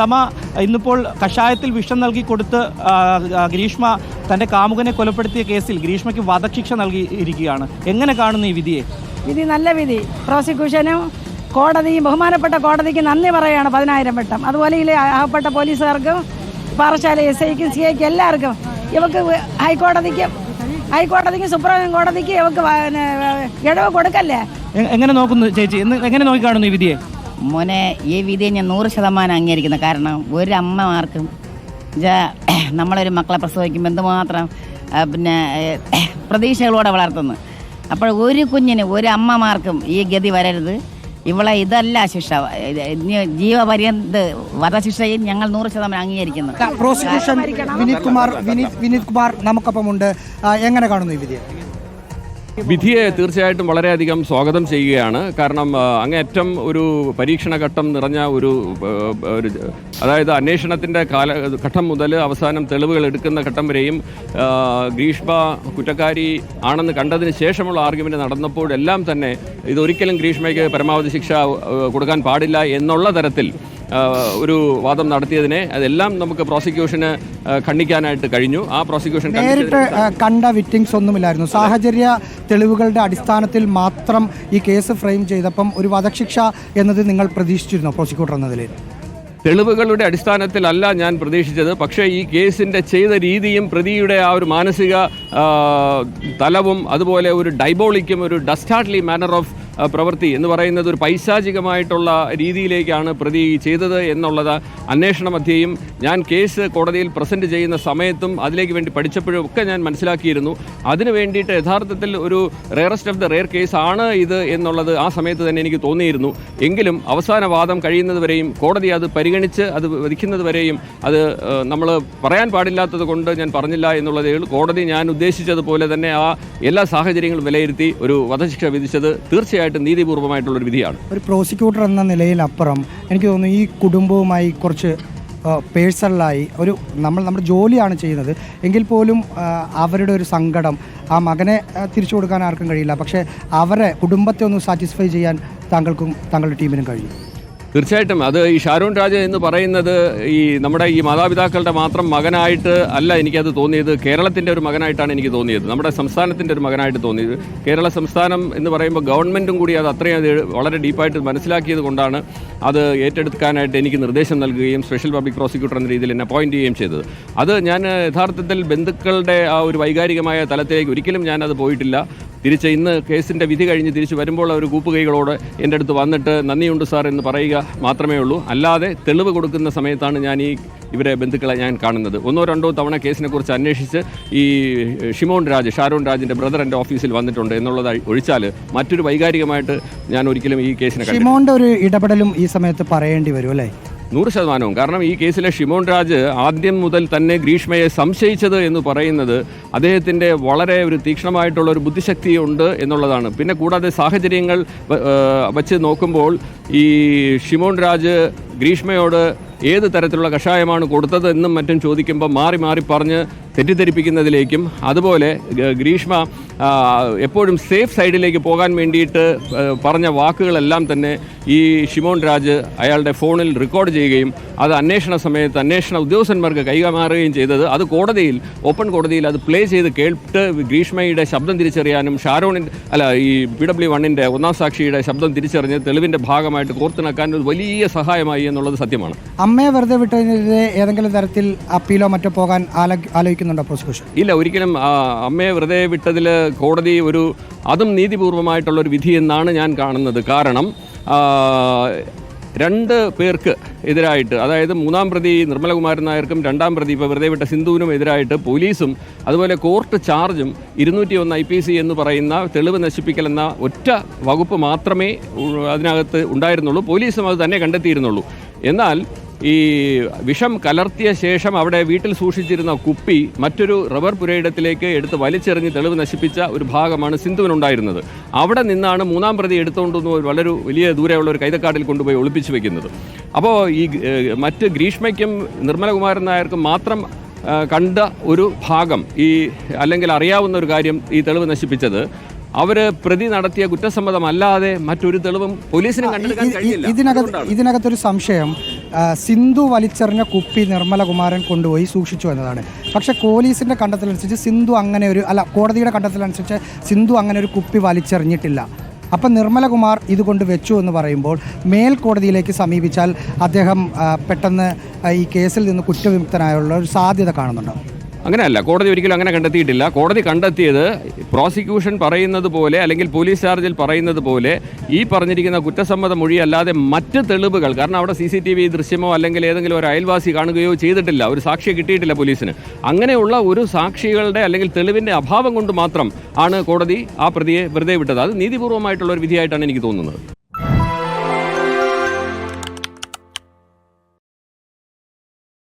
തമ ഇന്നിപ്പോൾ കഷായത്തിൽ വിഷം നൽകി കൊടുത്ത് ഗ്രീഷ്മ തൻ്റെ കാമുകനെ കൊലപ്പെടുത്തിയ കേസിൽ ഗ്രീഷ്മയ്ക്ക് വധശിക്ഷ നൽകിയിരിക്കുകയാണ്. എങ്ങനെ കാണുന്നു ഈ വിധിയെ? വിധി നല്ല വിധി. പ്രോസിക്യൂഷനും കോടതിയും ബഹുമാനപ്പെട്ട കോടതിക്ക് നന്ദി പറയുകയാണ് 10,000 വട്ടം. അതുപോലെ ഈ ആഹപ്പെട്ട പോലീസുകാർക്കും പാറശാല SIക്കും CIക്കും എല്ലാവർക്കും ഇവക്ക് ഹൈക്കോടതിക്ക് സുപ്രീം കോടതിക്ക് ഇവക്ക് ഇടവ് കൊടുക്കല്ലേ. എങ്ങനെ നോക്കുന്നു ചേച്ചി? എങ്ങനെ നോക്കി കാണുന്നു ഈ വിധിയെ? മോനെ, ഈ വിധിയെ ഞാൻ 100% അംഗീകരിക്കുന്നു. കാരണം ഒരു അമ്മമാർക്കും നമ്മളൊരു മക്കളെ പ്രസവിക്കുമ്പോൾ എന്തുമാത്രം പ്രതീക്ഷകളോടെ വളർത്തുന്നു. അപ്പോൾ ഒരു കുഞ്ഞിന് ഒരു അമ്മമാർക്കും ഈ ഗതി വരരുത്. ഇവളെ ഇതല്ല ശിക്ഷ, ജീവപര്യന്ത വധശിക്ഷയും ഞങ്ങൾ 100% അംഗീകരിക്കുന്നു. പ്രോസിക്യൂഷൻ വിനീത് കുമാർ നമുക്കൊപ്പമുണ്ട്. എങ്ങനെ കാണുന്നു ഈ വിധിയെ? വിധിയെ തീർച്ചയായിട്ടും വളരെയധികം സ്വാഗതം ചെയ്യുകയാണ്. കാരണം അങ്ങേയറ്റം ഒരു പരീക്ഷണഘട്ടം നിറഞ്ഞ ഒരു അതായത് അന്വേഷണത്തിൻ്റെ ഘട്ടം മുതൽ അവസാനം തെളിവുകൾ എടുക്കുന്ന ഘട്ടം വരെയും ഗ്രീഷ്മ കുറ്റക്കാരി ആണെന്ന് കണ്ടതിന് ശേഷമുള്ള ആർഗ്യുമെൻ്റ് നടന്നപ്പോഴെല്ലാം തന്നെ ഇതൊരിക്കലും ഗ്രീഷ്മയ്ക്ക് പരമാവധി ശിക്ഷ കൊടുക്കാൻ പാടില്ല എന്നുള്ള തരത്തിൽ ഒരു വാദം നടത്തിയതിനെ അതെല്ലാം നമുക്ക് പ്രോസിക്യൂഷന് ഖണ്ഡിക്കാനായിട്ട് കഴിഞ്ഞു. ആ പ്രോസിക്യൂഷൻ നേരിട്ട് കണ്ട വിക്ടിംസ് ഒന്നുമില്ലായിരുന്നു. സാഹചര്യ തെളിവുകളുടെ അടിസ്ഥാനത്തിൽ മാത്രം ഈ കേസ് ഫ്രെയിം ചെയ്തപ്പം ഒരു വധശിക്ഷ എന്നത് നിങ്ങൾ പ്രതീക്ഷിച്ചിരുന്നോ പ്രോസിക്യൂട്ടർ എന്ന നിലയിൽ? തെളിവുകളുടെ അടിസ്ഥാനത്തിലല്ല ഞാൻ പ്രതീക്ഷിച്ചത്. പക്ഷേ ഈ കേസിൻ്റെ ചെയ്ത രീതിയും പ്രതിയുടെ ആ ഒരു മാനസിക തലവും അതുപോലെ ഒരു ഡൈബോളിക്കും ഒരു ഡസ്റ്റാർട്ട്ലി മാനർ ഓഫ് പ്രവൃത്തി എന്ന് പറയുന്നത് ഒരു പൈശാചികമായിട്ടുള്ള രീതിയിലേക്കാണ് പ്രതി ചെയ്തത് എന്നുള്ളത് അന്വേഷണ മധ്യേയും ഞാൻ കേസ് കോടതിയിൽ പ്രസൻറ്റ് ചെയ്യുന്ന സമയത്തും അതിലേക്ക് വേണ്ടി പഠിച്ചപ്പോഴും ഒക്കെ ഞാൻ മനസ്സിലാക്കിയിരുന്നു. അതിനു വേണ്ടിയിട്ട് യഥാർത്ഥത്തിൽ ഒരു rarest of the rare case ആണ് ഇത് എന്നുള്ളത് ആ സമയത്ത് തന്നെ എനിക്ക് തോന്നിയിരുന്നു. എങ്കിലും അവസാന വാദം കഴിയുന്നതുവരെയും കോടതി അത് പരിഗണിച്ച് അത് വിധിക്കുന്നത് വരെയും അത് നമ്മൾ പറയാൻ പാടില്ലാത്തത് കൊണ്ട് ഞാൻ പറഞ്ഞില്ല എന്നുള്ളതേ ഉള്ളൂ. കോടതി ഞാൻ ഉദ്ദേശിച്ചതുപോലെ തന്നെ ആ എല്ലാ സാഹചര്യങ്ങളും വിലയിരുത്തി ഒരു വധശിക്ഷ വിധിച്ചത് തീർച്ചയായിട്ടും നീതിപൂർവമായിട്ടുള്ളൊരു വിധിയാണ്. ഒരു പ്രോസിക്യൂട്ടർ എന്ന നിലയിലപ്പുറം എനിക്ക് തോന്നുന്നു ഈ കുടുംബവുമായി കുറച്ച് പേഴ്സണലായി നമ്മുടെ ജോലിയാണ് ചെയ്യുന്നത് എങ്കിൽ പോലും അവരുടെ ഒരു സങ്കടം ആ മകനെ തിരിച്ചു കൊടുക്കാൻ ആർക്കും കഴിയില്ല. പക്ഷേ അവരെ കുടുംബത്തെ ഒന്ന് സാറ്റിസ്ഫൈ ചെയ്യാൻ താങ്കൾക്കും താങ്കളുടെ ടീമിനും കഴിയും. തീർച്ചയായിട്ടും അത് ഈ ഷാരോൺ രാജ് എന്ന് പറയുന്നത് നമ്മുടെ ഈ മാതാപിതാക്കളുടെ മാത്രം മകനായിട്ട് അല്ല എനിക്കത് തോന്നിയത്. കേരളത്തിൻ്റെ ഒരു മകനായിട്ടാണ് എനിക്ക് തോന്നിയത്. നമ്മുടെ സംസ്ഥാനത്തിൻ്റെ ഒരു മകനായിട്ട് തോന്നിയത്. കേരള സംസ്ഥാനം എന്ന് പറയുമ്പോൾ ഗവൺമെൻറ്റും കൂടി അത് അത്രയും വളരെ ഡീപ്പായിട്ട് മനസ്സിലാക്കിയത് കൊണ്ടാണ് അത് ഏറ്റെടുക്കാനായിട്ട് എനിക്ക് നിർദ്ദേശം നൽകുകയും സ്പെഷ്യൽ പബ്ലിക് പ്രോസിക്യൂട്ടർ എന്ന രീതിയിൽ എന്നെ അപ്പോയിൻറ്റ് ചെയ്യുകയും ചെയ്തത്. അത് ഞാൻ യഥാർത്ഥത്തിൽ ബന്ധുക്കളുടെ ആ ഒരു വൈകാരികമായ തലത്തിലേക്ക് ഒരിക്കലും ഞാനത് പോയിട്ടില്ല. തിരിച്ച് ഇന്ന് കേസിൻ്റെ വിധി കഴിഞ്ഞ് തിരിച്ച് വരുമ്പോൾ ഒരു കൂപ്പുകൈകളോട് എൻ്റെ അടുത്ത് വന്നിട്ട് നന്ദിയുണ്ട് സാർ എന്ന് പറയുക മാത്രമേ ഉള്ളൂ. അല്ലാതെ തെളിവ് കൊടുക്കുന്ന സമയത്താണ് ഞാൻ ഇവരെ ബന്ധുക്കളെ ഞാൻ കാണുന്നത്. 1-2 തവണ കേസിനെക്കുറിച്ച് അന്വേഷിച്ച് ഈ ഷാരോൺ രാജിൻ്റെ ബ്രദർ എൻ്റെ ഓഫീസിൽ വന്നിട്ടുണ്ട് എന്നുള്ളത് ഒഴിച്ചാൽ മറ്റൊരു വൈകാരികമായിട്ട് ഞാൻ ഒരിക്കലും ഈ കേസിനെ ഷിമോൻ്റെ ഒരു ഇടപെടലും ഈ സമയത്ത് പറയേണ്ടി വരും അല്ലേ? 100%. കാരണം ഈ കേസിലെ ഷിമോൺ രാജ് ആദ്യം മുതൽ തന്നെ ഗ്രീഷ്മയെ സംശയിച്ചത് എന്ന് പറയുന്നത് അദ്ദേഹത്തിൻ്റെ വളരെ ഒരു തീക്ഷ്ണമായിട്ടുള്ള ഒരു ബുദ്ധിശക്തിയുണ്ട് എന്നുള്ളതാണ്. പിന്നെ കൂടാതെ സാഹചര്യങ്ങൾ വച്ച് നോക്കുമ്പോൾ ഈ ഷിമോൺ രാജ് ഗ്രീഷ്മയോട് ഏത് തരത്തിലുള്ള കഷായമാണ് കൊടുത്തത് എന്നും മറ്റും ചോദിക്കുമ്പോൾ മാറി മാറി പറഞ്ഞ് തെറ്റിദ്ധരിപ്പിക്കുന്നതിലേക്കും അതുപോലെ ഗ്രീഷ്മ എപ്പോഴും സേഫ് സൈഡിലേക്ക് പോകാൻ വേണ്ടിയിട്ട് പറഞ്ഞ വാക്കുകളെല്ലാം തന്നെ ഈ ഷിമോൺ രാജ് അയാളുടെ ഫോണിൽ റെക്കോർഡ് ചെയ്യുകയും അത് അന്വേഷണ സമയത്ത് അന്വേഷണ ഉദ്യോഗസ്ഥന്മാർക്ക് കൈമാറുകയും ചെയ്തത് അത് കോടതിയിൽ ഓപ്പൺ കോടതിയിൽ അത് പ്ലേ ചെയ്ത് കേട്ട് ഗ്രീഷ്മയുടെ ശബ്ദം തിരിച്ചറിയാനും ഈ PW1-ൻ്റെ 1ാം സാക്ഷിയുടെ ശബ്ദം തിരിച്ചറിഞ്ഞ് തെളിവിൻ്റെ ഭാഗമായിട്ട് കോർത്തിണക്കാൻ ഒരു വലിയ സഹായമായി എന്നുള്ളത് സത്യമാണ്. അമ്മയെ വെറുതെ വിട്ടതിനെതിരെ ഏതെങ്കിലും തരത്തിൽ അപ്പീലോ മറ്റോ പോകാൻ ആലോചിക്കുന്നുണ്ടോ പ്രോസിക്യൂഷൻ? ഇല്ല, ഒരിക്കലും അമ്മയെ വെറുതെ വിട്ടതിൽ കോടതി അതും നീതിപൂർവമായിട്ടുള്ളൊരു വിധി എന്നാണ് ഞാൻ കാണുന്നത്. കാരണം 2 പേർക്ക് എതിരായിട്ട്, അതായത് 3ാം പ്രതി നിർമ്മലകുമാരൻ നായർക്കും 2ാം പ്രതി ഇപ്പോൾ വെറുതെ വിട്ട സിന്ധുവിനും എതിരായിട്ട് പോലീസും അതുപോലെ കോർട്ട് ചാർജും 201 IPC എന്ന് പറയുന്ന തെളിവ് നശിപ്പിക്കൽ എന്ന ഒറ്റ വകുപ്പ് മാത്രമേ അതിനകത്ത് ഉണ്ടായിരുന്നുള്ളൂ. പോലീസും അത് തന്നെ കണ്ടെത്തിയിരുന്നുള്ളൂ. എന്നാൽ ഈ വിഷം കലർത്തിയ ശേഷം അവിടെ വീട്ടിൽ സൂക്ഷിച്ചിരുന്ന കുപ്പി മറ്റൊരു റബ്ബർ പുരയിടത്തിലേക്ക് എടുത്ത് വലിച്ചെറിഞ്ഞ് തെളിവ് നശിപ്പിച്ച ഒരു ഭാഗമാണ് സിന്ധുവിനുണ്ടായിരുന്നത്. അവിടെ നിന്നാണ് 3ാം പ്രതി എടുത്തുകൊണ്ടുവന്ന് വളരെ വലിയ ദൂരെയുള്ള ഒരു കൈതക്കാട്ടിൽ കൊണ്ടുപോയി ഒളിപ്പിച്ചു വെക്കുന്നത്. അപ്പോൾ ഈ മറ്റ് ഗ്രീഷ്മയ്ക്കും നിർമ്മലകുമാരൻ നായർക്കും മാത്രം കണ്ട ഒരു ഭാഗം അല്ലെങ്കിൽ അറിയാവുന്ന ഒരു കാര്യം ഈ തെളിവ് നശിപ്പിച്ചത് അവർ പ്രതി നടത്തിയ കുറ്റസമ്മതമല്ലാതെ മറ്റൊരു തെളിവും പോലീസിന് കണ്ടെടുക്കാൻ കഴിയില്ല. ഇതിനകത്തൊരു സംശയം, സിന്ധു വലിച്ചെറിഞ്ഞ കുപ്പി നിർമ്മലകുമാരൻ കൊണ്ടുപോയി സൂക്ഷിച്ചു എന്നതാണ്. പക്ഷേ പോലീസിൻ്റെ കണ്ടെത്തലനുസരിച്ച് സിന്ധു അങ്ങനെ ഒരു കോടതിയുടെ കണ്ടെത്തലനുസരിച്ച് സിന്ധു അങ്ങനെ ഒരു കുപ്പി വലിച്ചെറിഞ്ഞിട്ടില്ല. അപ്പം നിർമ്മലകുമാർ ഇതുകൊണ്ട് വെച്ചു എന്ന് പറയുമ്പോൾ മേൽക്കോടതിയിലേക്ക് സമീപിച്ചാൽ അദ്ദേഹം പെട്ടെന്ന് ഈ കേസിൽ നിന്ന് കുറ്റവിമുക്തനായുള്ള ഒരു സാധ്യത കാണുന്നുണ്ടോ? അങ്ങനെയല്ല, കോടതി ഒരിക്കലും അങ്ങനെ കണ്ടെത്തിയിട്ടില്ല. കോടതി കണ്ടെത്തിയത് പ്രോസിക്യൂഷൻ പറയുന്നത് പോലെ അല്ലെങ്കിൽ പോലീസ് ചാർജിൽ പറയുന്നത് പോലെ ഈ പറഞ്ഞിരിക്കുന്ന കുറ്റസമ്മത മൊഴി അല്ലാതെ മറ്റ് തെളിവുകൾ, കാരണം അവിടെ CCTV ദൃശ്യമോ അല്ലെങ്കിൽ ഏതെങ്കിലും ഒരു അയൽവാസി കാണുകയോ ചെയ്തിട്ടില്ല, ഒരു സാക്ഷിയെ കിട്ടിയിട്ടില്ല പോലീസിന്. അങ്ങനെയുള്ള ഒരു സാക്ഷികളുടെ അല്ലെങ്കിൽ തെളിവിൻ്റെ അഭാവം കൊണ്ട് മാത്രം ആണ് കോടതി ആ പ്രതിയെ വെറുതെ വിട്ടത്. അത് നീതിപൂർവമായിട്ടുള്ള ഒരു വിധിയായിട്ടാണ് എനിക്ക് തോന്നുന്നത്.